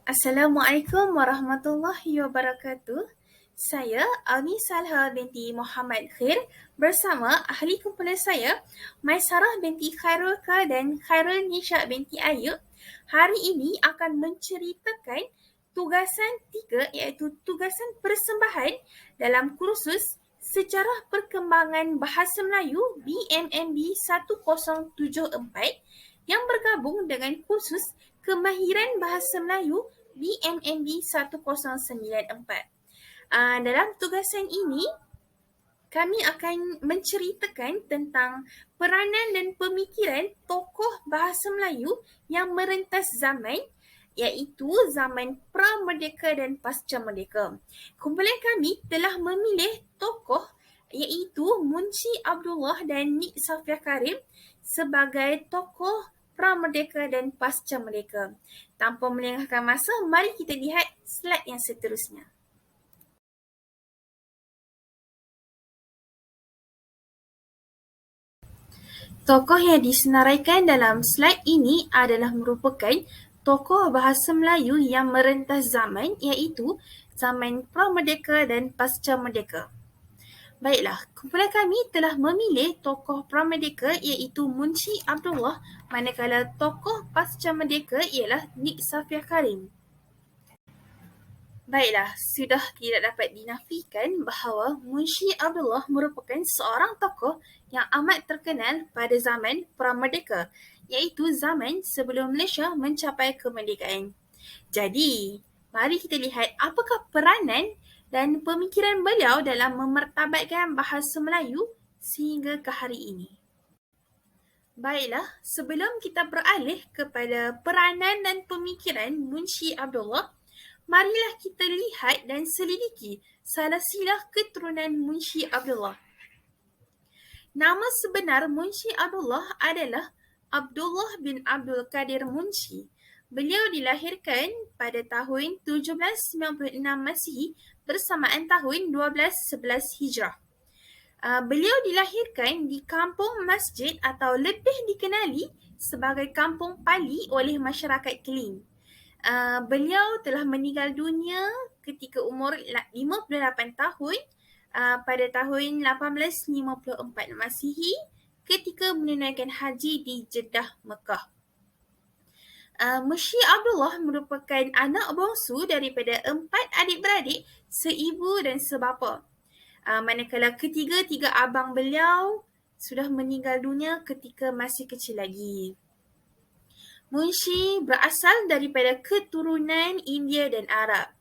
Assalamualaikum warahmatullahi wabarakatuh. Saya Almi Salha binti Muhammad Khair bersama ahli kumpulan saya Maisarah binti Khairulka dan Khairul Nisha binti Ayub. Hari ini akan menceritakan tugasan 3 iaitu tugasan persembahan dalam kursus Sejarah Perkembangan Bahasa Melayu BMMB 1074 yang bergabung dengan kursus Kemahiran Bahasa Melayu BMMB 1094. Dalam tugasan ini, kami akan menceritakan tentang peranan dan pemikiran tokoh bahasa Melayu yang merentas zaman, iaitu zaman pra-merdeka dan pasca-merdeka. Kumpulan kami telah memilih tokoh iaitu Munshi Abdullah dan Nik Safia Karim sebagai tokoh pra-merdeka dan pasca-merdeka. Tanpa melengahkan masa, mari kita lihat slide yang seterusnya. Tokoh yang disenaraikan dalam slide ini adalah merupakan tokoh bahasa Melayu yang merentas zaman iaitu zaman pra-merdeka dan pasca-merdeka. Baiklah, kumpulan kami telah memilih tokoh pra-merdeka iaitu Munshi Abdullah, manakala tokoh pasca-merdeka ialah Nik Safia Karim. Baiklah, sudah tidak dapat dinafikan bahawa Munshi Abdullah merupakan seorang tokoh yang amat terkenal pada zaman pra-merdeka, iaitu zaman sebelum Malaysia mencapai kemerdekaan. Jadi, mari kita lihat apakah peranan dan pemikiran beliau dalam memertabatkan bahasa Melayu sehingga ke hari ini. Baiklah, sebelum kita beralih kepada peranan dan pemikiran Munshi Abdullah, marilah kita lihat dan selidiki silsilah keturunan Munshi Abdullah. Nama sebenar Munshi Abdullah adalah Abdullah bin Abdul Qadir Munshi. Beliau dilahirkan pada tahun 1796 Masihi bersamaan tahun 1211 Hijrah. Beliau dilahirkan di Kampung Masjid atau lebih dikenali sebagai Kampung Pali oleh masyarakat Keling. Beliau telah meninggal dunia ketika umur 58 tahun pada tahun 1854 Masihi ketika menunaikan haji di Jeddah, Mekah. Munshi Abdullah merupakan anak bongsu daripada 4 adik-beradik seibu dan sebapa. Manakala ketiga-tiga abang beliau sudah meninggal dunia ketika masih kecil lagi. Munshi berasal daripada keturunan India dan Arab.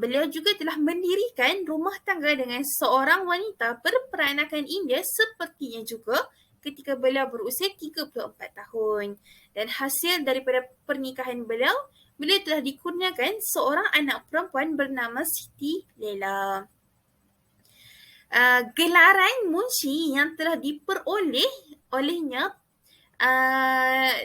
Beliau juga telah mendirikan rumah tangga dengan seorang wanita berperanakan India sepertinya juga ketika beliau berusia 34 tahun. Dan hasil daripada pernikahan beliau telah dikurniakan seorang anak perempuan bernama Siti Lela. Gelaran Munshi yang telah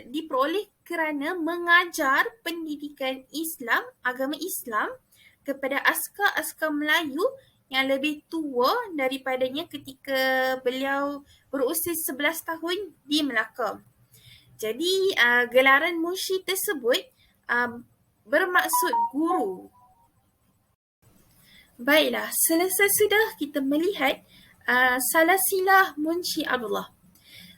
diperoleh kerana mengajar pendidikan Islam, agama Islam kepada askar-askar Melayu yang lebih tua daripadanya ketika beliau berusia 11 tahun di Melaka. Jadi gelaran Munshi tersebut bermaksud guru. Baiklah, selesai sudah kita melihat silsilah Munshi Abdullah.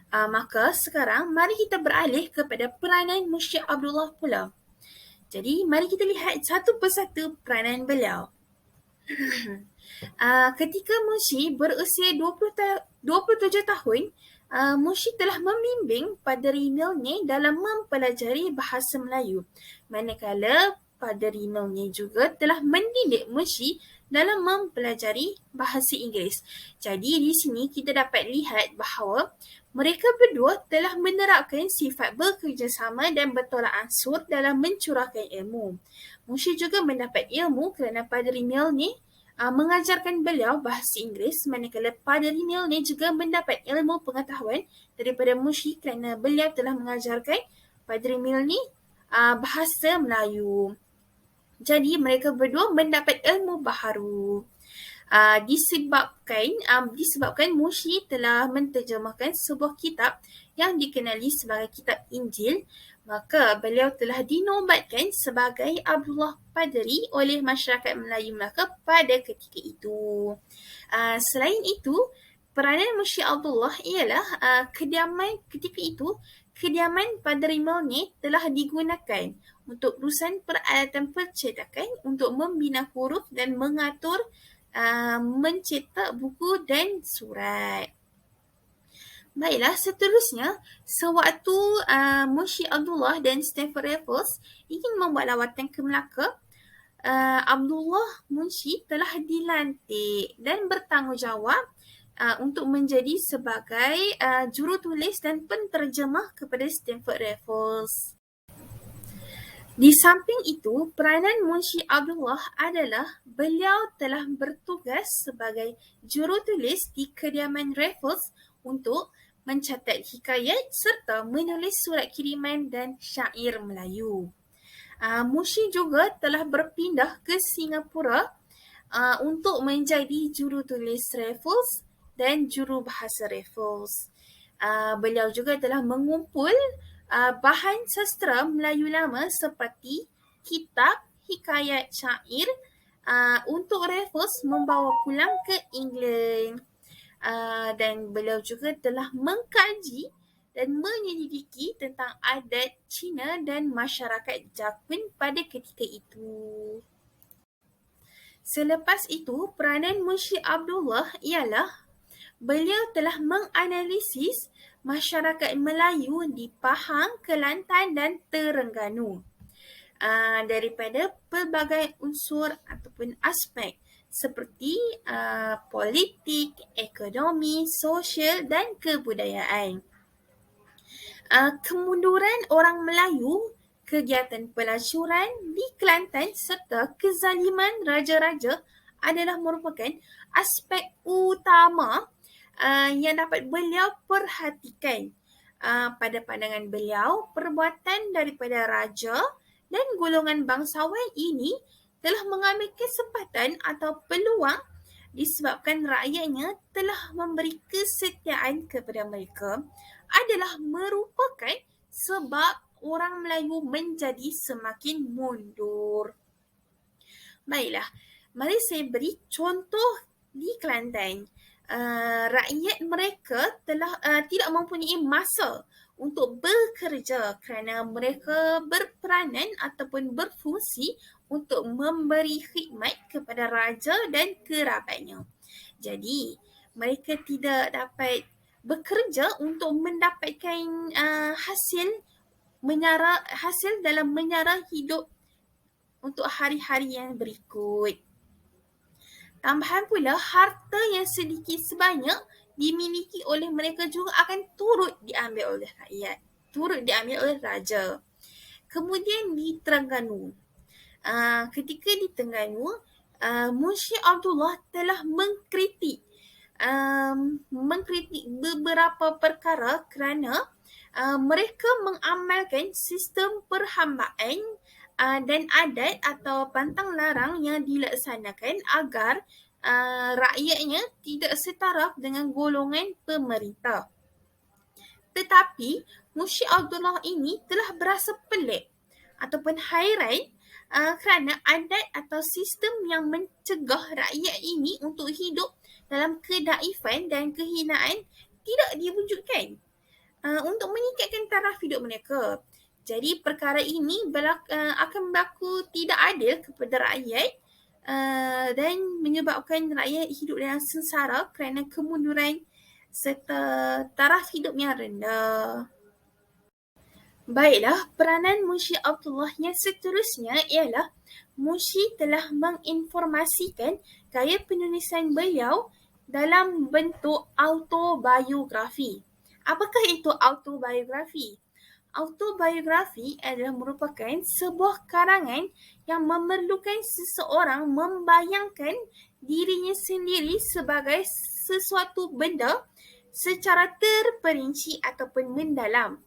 Maka sekarang mari kita beralih kepada peranan Munshi Abdullah pula. Jadi mari kita lihat satu persatu peranan beliau. Ketika Munshi berusia 27 tahun, Munshi telah membimbing Padri Milne dalam mempelajari bahasa Melayu. Manakala Padri Milne juga telah mendidik Munshi dalam mempelajari bahasa Inggeris. Jadi di sini kita dapat lihat bahawa mereka berdua telah menerapkan sifat bekerjasama dan bertolak ansur dalam mencurahkan ilmu. Munshi juga mendapat ilmu kerana Padri Milne mengajarkan beliau bahasa Inggeris, manakala Padri Milne juga mendapat ilmu pengetahuan daripada Munshi kerana beliau telah mengajarkan Padri Milne bahasa Melayu. Jadi mereka berdua mendapat ilmu baharu. Disebabkan Munshi telah menterjemahkan sebuah kitab yang dikenali sebagai kitab Injil, Maka beliau telah dinobatkan sebagai Abdullah Padri oleh masyarakat Melayu Melaka pada ketika itu. Selain itu, peranan Munsyi Abdullah ialah kediaman ketika itu, kediaman Padri Molnir telah digunakan untuk urusan peralatan percetakan untuk membina huruf dan mengatur mencetak buku dan surat. Baiklah, seterusnya, sewaktu Munsyi Abdullah dan Stamford Raffles ingin membuat lawatan ke Melaka, Abdullah Munsyi telah dilantik dan bertanggungjawab untuk menjadi sebagai jurutulis dan penterjemah kepada Stamford Raffles. Di samping itu, peranan Munsyi Abdullah adalah beliau telah bertugas sebagai jurutulis di kediaman Raffles untuk mencatat hikayat serta menulis surat kiriman dan syair Melayu. Munsyi juga telah berpindah ke Singapura untuk menjadi jurutulis Raffles dan jurubahasa Raffles. Beliau juga telah mengumpul bahan sastera Melayu lama seperti kitab, hikayat syair untuk Raffles membawa pulang ke England. Dan beliau juga telah mengkaji dan menyelidiki tentang adat Cina dan masyarakat Jakun pada ketika itu. Selepas itu, peranan Munsyi Abdullah ialah beliau telah menganalisis masyarakat Melayu di Pahang, Kelantan dan Terengganu daripada pelbagai unsur ataupun aspek seperti politik, ekonomi, sosial dan kebudayaan. Kemunduran orang Melayu, kegiatan pelacuran di Kelantan serta kezaliman raja-raja adalah merupakan aspek utama yang dapat beliau perhatikan. Pada pandangan beliau, perbuatan daripada raja dan golongan bangsawan ini telah mengambil kesempatan atau peluang disebabkan rakyatnya telah memberi kesetiaan kepada mereka adalah merupakan sebab orang Melayu menjadi semakin mundur. Baiklah, mari saya beri contoh di Kelantan. Rakyat mereka telah tidak mempunyai masa untuk bekerja kerana mereka berperanan ataupun berfungsi untuk memberi khidmat kepada raja dan kerabatnya. Jadi, mereka tidak dapat bekerja untuk mendapatkan hasil dalam menyara hidup untuk hari-hari yang berikut. Tambahan pula, harta yang sedikit sebanyak dimiliki oleh mereka juga akan turut diambil oleh rakyat, turut diambil oleh raja. Kemudian di Terengganu, ketika di Terengganu, Munsyi Abdullah telah mengkritik beberapa perkara kerana mereka mengamalkan sistem perhambaan dan adat atau pantang larang yang dilaksanakan agar rakyatnya tidak setaraf dengan golongan pemerintah. Tetapi Munsyi Abdullah ini telah berasa pelik ataupun hairan kerana adat atau sistem yang mencegah rakyat ini untuk hidup dalam kedaifan dan kehinaan tidak diwujudkan untuk meningkatkan taraf hidup mereka. Jadi perkara ini akan berlaku tidak adil kepada rakyat dan menyebabkan rakyat hidup dalam sengsara kerana kemunduran serta taraf hidup yang rendah. Baiklah, peranan Munsyi Abdullah yang seterusnya ialah Munsyi telah menginformasikan gaya penulisan beliau dalam bentuk autobiografi. Apakah itu autobiografi? Autobiografi adalah merupakan sebuah karangan yang memerlukan seseorang membayangkan dirinya sendiri sebagai sesuatu benda secara terperinci ataupun mendalam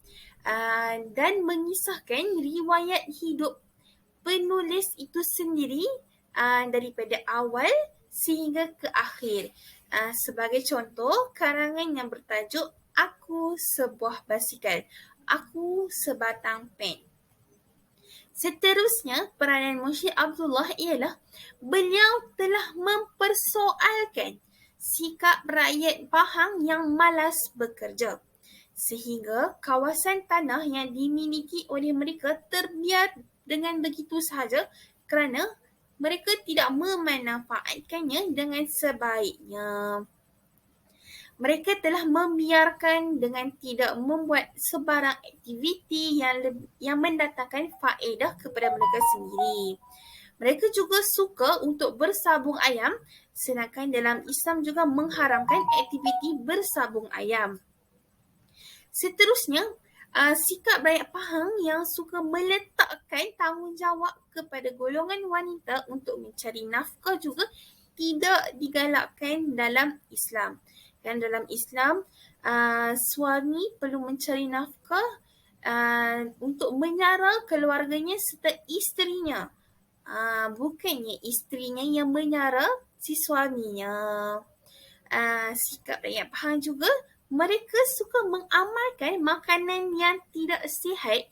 dan mengisahkan riwayat hidup penulis itu sendiri daripada awal sehingga ke akhir. Sebagai contoh, karangan yang bertajuk Aku Sebuah Basikal aku sebatang pen. Seterusnya, peranan Munshi Abdullah ialah beliau telah mempersoalkan sikap rakyat Pahang yang malas bekerja, sehingga kawasan tanah yang dimiliki oleh mereka terbiar dengan begitu sahaja kerana mereka tidak memanfaatkannya dengan sebaiknya. Mereka telah membiarkan dengan tidak membuat sebarang aktiviti yang mendatangkan faedah kepada mereka sendiri. Mereka juga suka untuk bersabung ayam, sedangkan dalam Islam juga mengharamkan aktiviti bersabung ayam. Seterusnya, sikap rakyat Pahang yang suka meletakkan tanggungjawab kepada golongan wanita untuk mencari nafkah juga tidak digalakkan dalam Islam. Dan dalam Islam, suami perlu mencari nafkah untuk menyara keluarganya serta isterinya. Bukannya isterinya yang menyara si suaminya. Sikap rakyat Pahang juga, mereka suka mengamalkan makanan yang tidak sihat,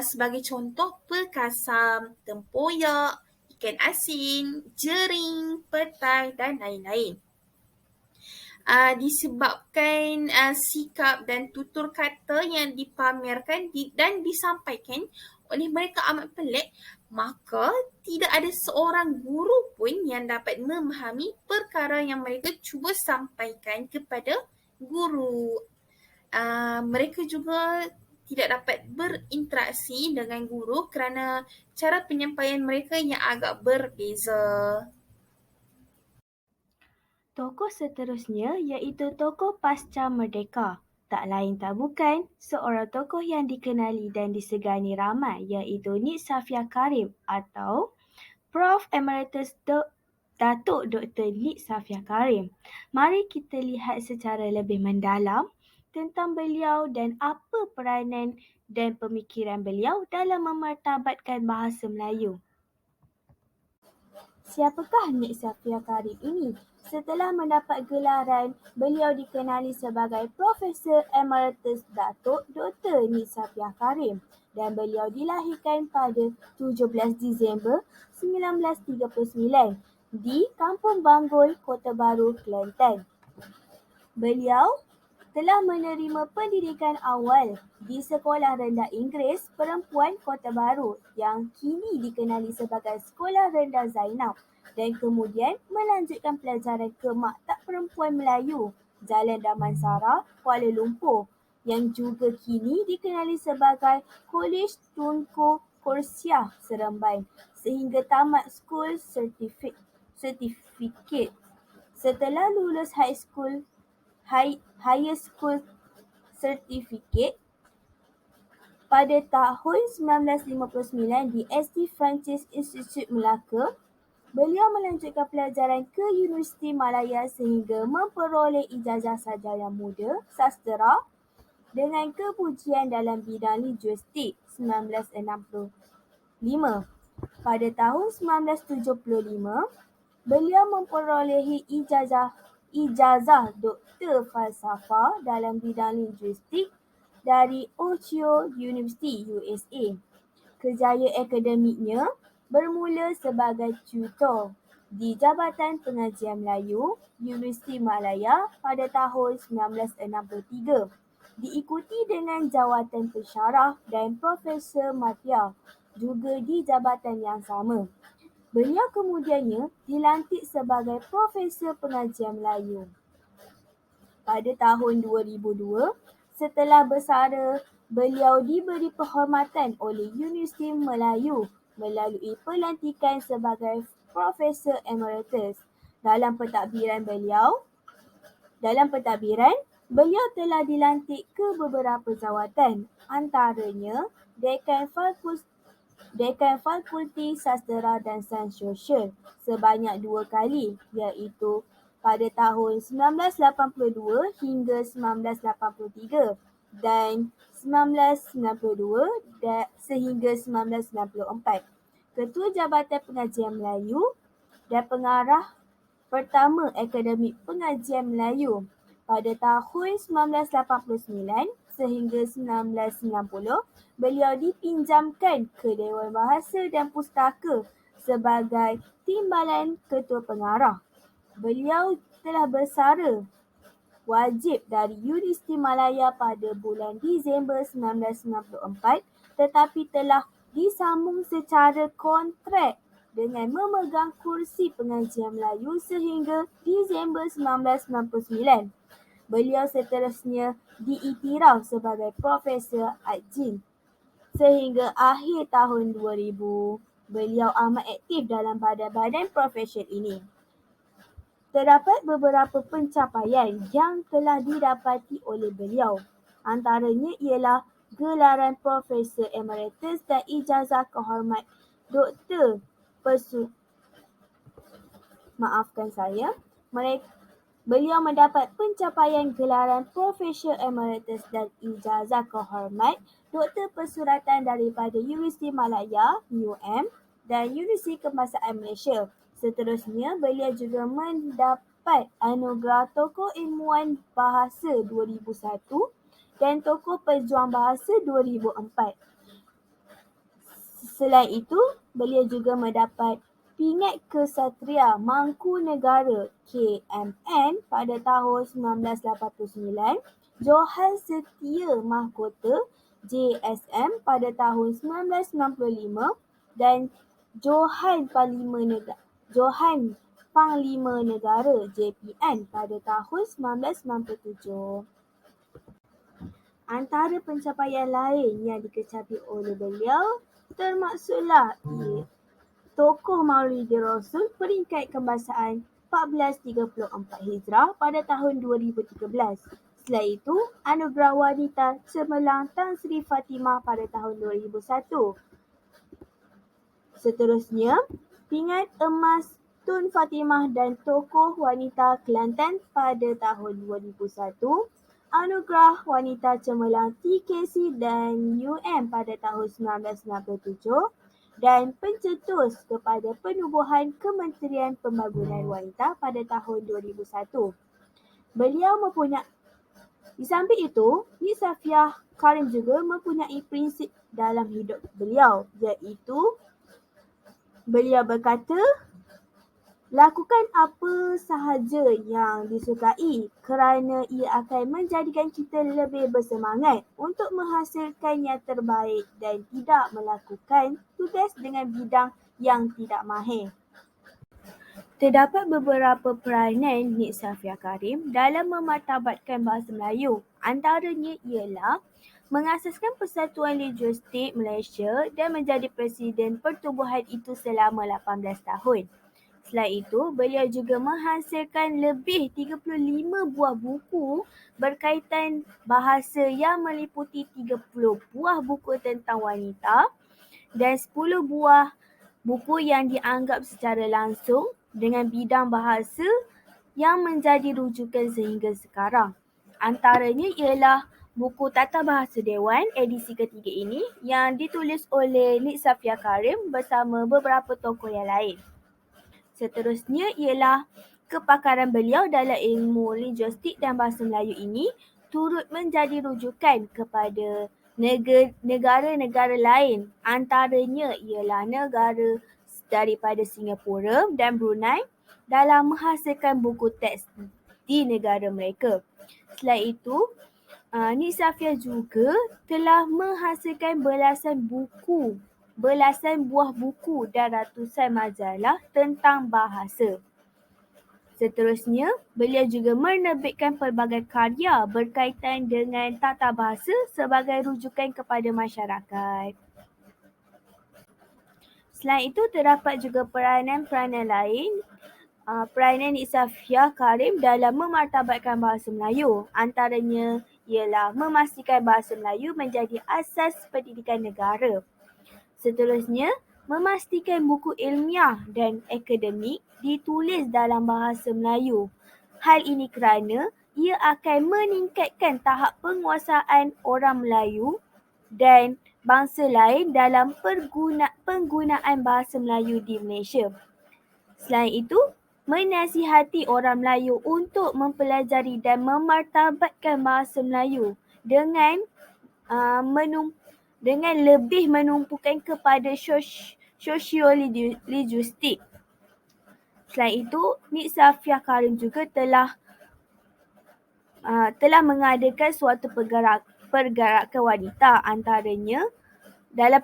sebagai contoh perkasam, tempoyak, ikan asin, jering, petai dan lain-lain. Disebabkan sikap dan tutur kata yang dipamerkan dan disampaikan oleh mereka amat pelik, maka tidak ada seorang guru pun yang dapat memahami perkara yang mereka cuba sampaikan kepada guru. Mereka juga tidak dapat berinteraksi dengan guru kerana cara penyampaian mereka yang agak berbeza. Tokoh seterusnya iaitu tokoh pasca merdeka. Tak lain tak bukan, seorang tokoh yang dikenali dan disegani ramai iaitu Nik Safia Karim atau Prof. Emeritus Datuk Dr. Nik Safia Karim. Mari kita lihat secara lebih mendalam tentang beliau dan apa peranan dan pemikiran beliau dalam memartabatkan bahasa Melayu. Siapakah Nik Safia Karim ini? Setelah mendapat gelaran, beliau dikenali sebagai Profesor Emeritus Datuk Dr. Nik Safia Karim dan beliau dilahirkan pada 17 Disember 1939 di Kampung Banggul, Kota Baru, Kelantan. Beliau telah menerima pendidikan awal di Sekolah Rendah Inggeris Perempuan Kota Baru yang kini dikenali sebagai Sekolah Rendah Zainab dan kemudian melanjutkan pelajaran ke Maktab Perempuan Melayu Jalan Damansara, Kuala Lumpur yang juga kini dikenali sebagai Kolej Tunku Kursiah Seremban sehingga tamat School Certificate. Setelah lulus Higher School Certificate pada tahun 1959 di St. Francis Institute Melaka, beliau melanjutkan pelajaran ke Universiti Malaya sehingga memperoleh ijazah sarjana muda sastera dengan kepujian dalam bidang linguistik 1965. Pada tahun 1975, beliau memperolehi ijazah Doktor Falsafah dalam bidang linguistik dari Ohio University, USA. Kerjaya akademiknya bermula sebagai tutor di Jabatan Pengajian Melayu, Universiti Malaya pada tahun 1963. Diikuti dengan jawatan pensyarah dan Profesor Madya juga di jabatan yang sama. Beliau kemudiannya dilantik sebagai Profesor Pengajian Melayu. Pada tahun 2002, setelah bersara, beliau diberi penghormatan oleh Universiti Melayu melalui pelantikan sebagai Profesor Emeritus. Dalam pentadbiran, beliau telah dilantik ke beberapa jawatan, antaranya Dekan Fakulti Sastera dan Sains Sosial sebanyak 2 kali iaitu pada tahun 1982 hingga 1983 dan 1992 sehingga 1994. Ketua Jabatan Pengajian Melayu dan pengarah pertama Akademik Pengajian Melayu pada tahun 1989 sehingga 1990, beliau dipinjamkan ke Dewan Bahasa dan Pustaka sebagai Timbalan Ketua Pengarah. Beliau telah bersara wajib dari Universiti Malaya pada bulan Disember 1994 tetapi telah disambung secara kontrak dengan memegang kursi pengajian Melayu sehingga Disember 1999. Beliau seterusnya diiktiraf sebagai Profesor Adjin. Sehingga akhir tahun 2000, beliau amat aktif dalam badan-badan profesi ini. Terdapat beberapa pencapaian yang telah didapati oleh beliau. Antaranya ialah gelaran Profesor Emeritus dan ijazah kehormat Doktor Beliau mendapat pencapaian gelaran Profesor Emeritus dan ijazah kehormat Doktor Persuratan daripada Universiti Malaya, UM, dan Universiti Kebangsaan Malaysia. Seterusnya, beliau juga mendapat anugerah Tokoh Ilmuwan Bahasa 2001 dan Tokoh Pejuang Bahasa 2004. Selain itu, beliau juga mendapat Pingat Kesatria Mangkunegara KMN pada tahun 1989, Johan Setia Mahkota JSM pada tahun 1995 dan Johan Panglima Negara JPN pada tahun 1997. Antara pencapaian lain yang dikecapi oleh beliau termaksudlah Tokoh Maulidi Rasul peringkat kebangsaan 1434 Hijrah pada tahun 2013. Selain itu, Anugerah Wanita Cemerlang Tan Sri Fatimah pada tahun 2001. Seterusnya, Pingat Emas Tun Fatimah dan Tokoh Wanita Kelantan pada tahun 2001. Anugerah Wanita Cemerlang TKC dan UM pada tahun 1997 dan pencetus kepada penubuhan Kementerian Pembangunan Wanita pada tahun 2001. Di samping itu, Nik Safiah Karim juga mempunyai prinsip dalam hidup beliau, iaitu beliau berkata, lakukan apa sahaja yang disukai kerana ia akan menjadikan kita lebih bersemangat untuk menghasilkan yang terbaik dan tidak melakukan tugas dengan bidang yang tidak mahir. Terdapat beberapa peranan Nik Safiah Karim dalam memartabatkan bahasa Melayu. Antaranya ialah mengasaskan Persatuan Linguistik Malaysia dan menjadi Presiden pertubuhan itu selama 18 tahun. Selain itu, beliau juga menghasilkan lebih 35 buah buku berkaitan bahasa yang meliputi 30 buah buku tentang wanita dan 10 buah buku yang dianggap secara langsung dengan bidang bahasa yang menjadi rujukan sehingga sekarang. Antaranya ialah buku Tata Bahasa Dewan edisi ketiga ini yang ditulis oleh Nik Safiah Karim bersama beberapa tokoh yang lain. Seterusnya ialah kepakaran beliau dalam ilmu linguistik dan bahasa Melayu ini turut menjadi rujukan kepada negara-negara lain. Antaranya ialah negara daripada Singapura dan Brunei dalam menghasilkan buku teks di negara mereka. Selain itu, Nik Safiah juga telah menghasilkan belasan buah buku dan ratusan majalah tentang bahasa. Seterusnya, beliau juga menerbitkan pelbagai karya berkaitan dengan tata bahasa sebagai rujukan kepada masyarakat. Selain itu, terdapat juga peranan-peranan lain peranan Nik Safiah Karim dalam memartabatkan bahasa Melayu. Antaranya ialah memastikan bahasa Melayu menjadi asas pendidikan negara. Seterusnya, memastikan buku ilmiah dan akademik ditulis dalam bahasa Melayu. Hal ini kerana ia akan meningkatkan tahap penguasaan orang Melayu dan bangsa lain dalam penggunaan bahasa Melayu di Malaysia. Selain itu, menasihati orang Melayu untuk mempelajari dan memartabatkan bahasa Melayu dengan dengan lebih menumpukan kepada sosiolinguistik. Selain itu, Nik Safia Karim juga telah mengadakan suatu pergerakan wanita, antaranya dalam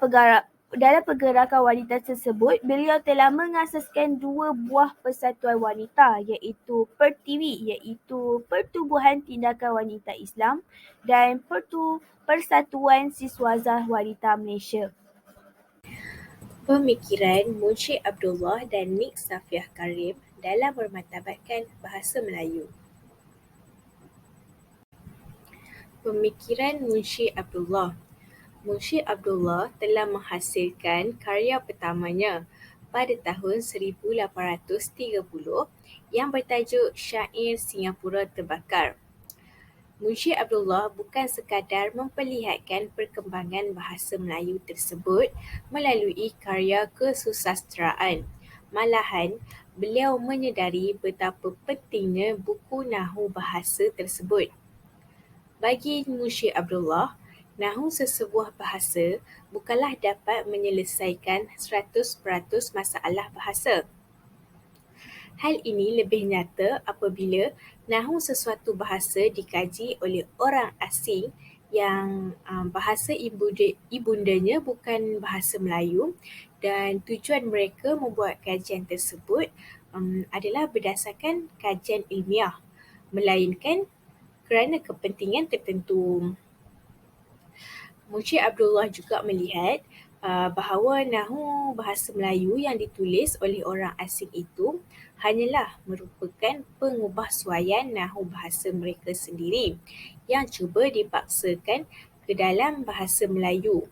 pergerakan wanita tersebut, beliau telah mengasaskan 2 buah persatuan wanita iaitu Pertiwi iaitu Pertubuhan Tindakan Wanita Islam dan Persatuan Siswazah Wanita Malaysia. Pemikiran Munshi Abdullah dan Nik Safia Karim dalam memartabatkan bahasa Melayu. Pemikiran Munshi Abdullah. Munshi Abdullah telah menghasilkan karya pertamanya pada tahun 1830 yang bertajuk Syair Singapura Terbakar. Munshi Abdullah bukan sekadar memperlihatkan perkembangan bahasa Melayu tersebut melalui karya kesusasteraan. Malahan, beliau menyedari betapa pentingnya buku nahu bahasa tersebut. Bagi Munshi Abdullah, nahu sesebuah bahasa bukanlah dapat menyelesaikan 100% masalah bahasa. Hal ini lebih nyata apabila nahu sesuatu bahasa dikaji oleh orang asing yang bahasa ibundanya bukan bahasa Melayu dan tujuan mereka membuat kajian tersebut adalah berdasarkan kajian ilmiah, melainkan kerana kepentingan tertentu. Munshi Abdullah juga melihat bahawa nahu bahasa Melayu yang ditulis oleh orang asing itu hanyalah merupakan pengubahsuaian nahu bahasa mereka sendiri yang cuba dipaksakan ke dalam bahasa Melayu.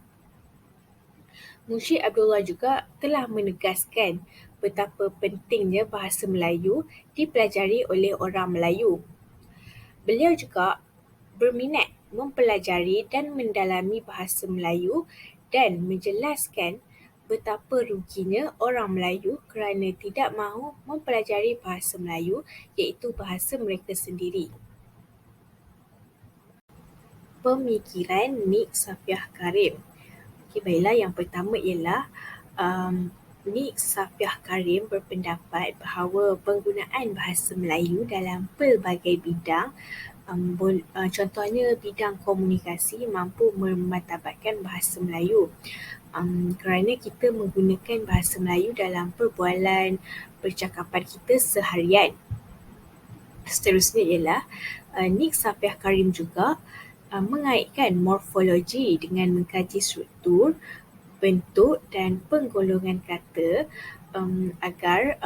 Munshi Abdullah juga telah menegaskan betapa pentingnya bahasa Melayu dipelajari oleh orang Melayu. Beliau juga berminat mempelajari dan mendalami bahasa Melayu dan menjelaskan betapa ruginya orang Melayu kerana tidak mahu mempelajari bahasa Melayu iaitu bahasa mereka sendiri. Pemikiran Nik Safia Karim. Baiklah, yang pertama ialah Nik Safia Karim berpendapat bahawa penggunaan bahasa Melayu dalam pelbagai bidang, contohnya bidang komunikasi, mampu memartabatkan bahasa Melayu. Kerana kita menggunakan bahasa Melayu dalam perbualan, percakapan kita seharian. Seterusnya ialah Nik Safia Karim juga mengaitkan morfologi dengan mengkaji struktur, bentuk dan penggolongan kata agar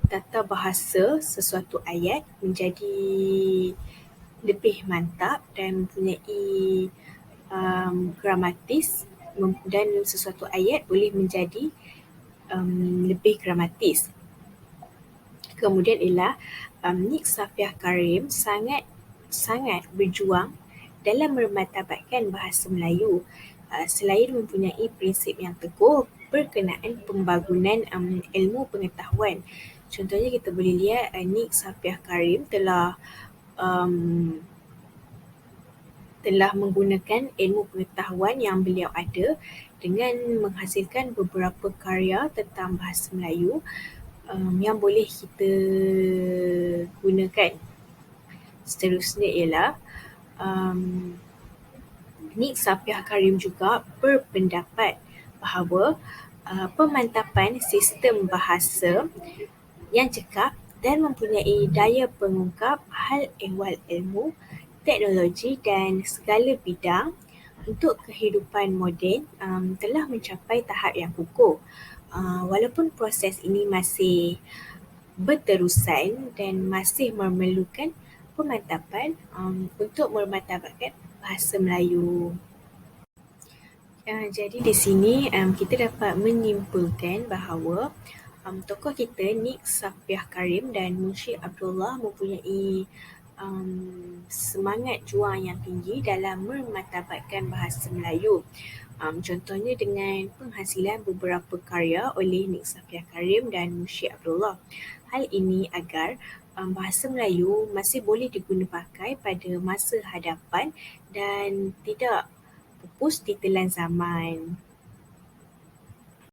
tata bahasa sesuatu ayat menjadi lebih mantap dan mempunyai gramatis, dan sesuatu ayat boleh menjadi lebih gramatis. Kemudian ialah Nik Safia Karim sangat berjuang dalam memartabatkan bahasa Melayu. Selain mempunyai prinsip yang teguh berkenaan pembangunan ilmu pengetahuan. Contohnya kita boleh lihat Nik Safia Karim telah menggunakan ilmu pengetahuan yang beliau ada dengan menghasilkan beberapa karya tentang bahasa Melayu yang boleh kita gunakan. Seterusnya ialah Nik Safia Karim juga berpendapat bahawa pemantapan sistem bahasa yang cekap dan mempunyai daya pengungkap hal ehwal ilmu, teknologi dan segala bidang untuk kehidupan moden telah mencapai tahap yang kukuh. Walaupun proses ini masih berterusan dan masih memerlukan pemantapan untuk memartabatkan bahasa Melayu. Jadi di sini kita dapat menyimpulkan bahawa tokoh kita Nik Safia Karim dan Munshi Abdullah mempunyai semangat juang yang tinggi dalam memartabatkan bahasa Melayu. Contohnya dengan penghasilan beberapa karya oleh Nik Safia Karim dan Munshi Abdullah. Hal ini agar bahasa Melayu masih boleh diguna pakai pada masa hadapan dan tidak pupus ditelan zaman.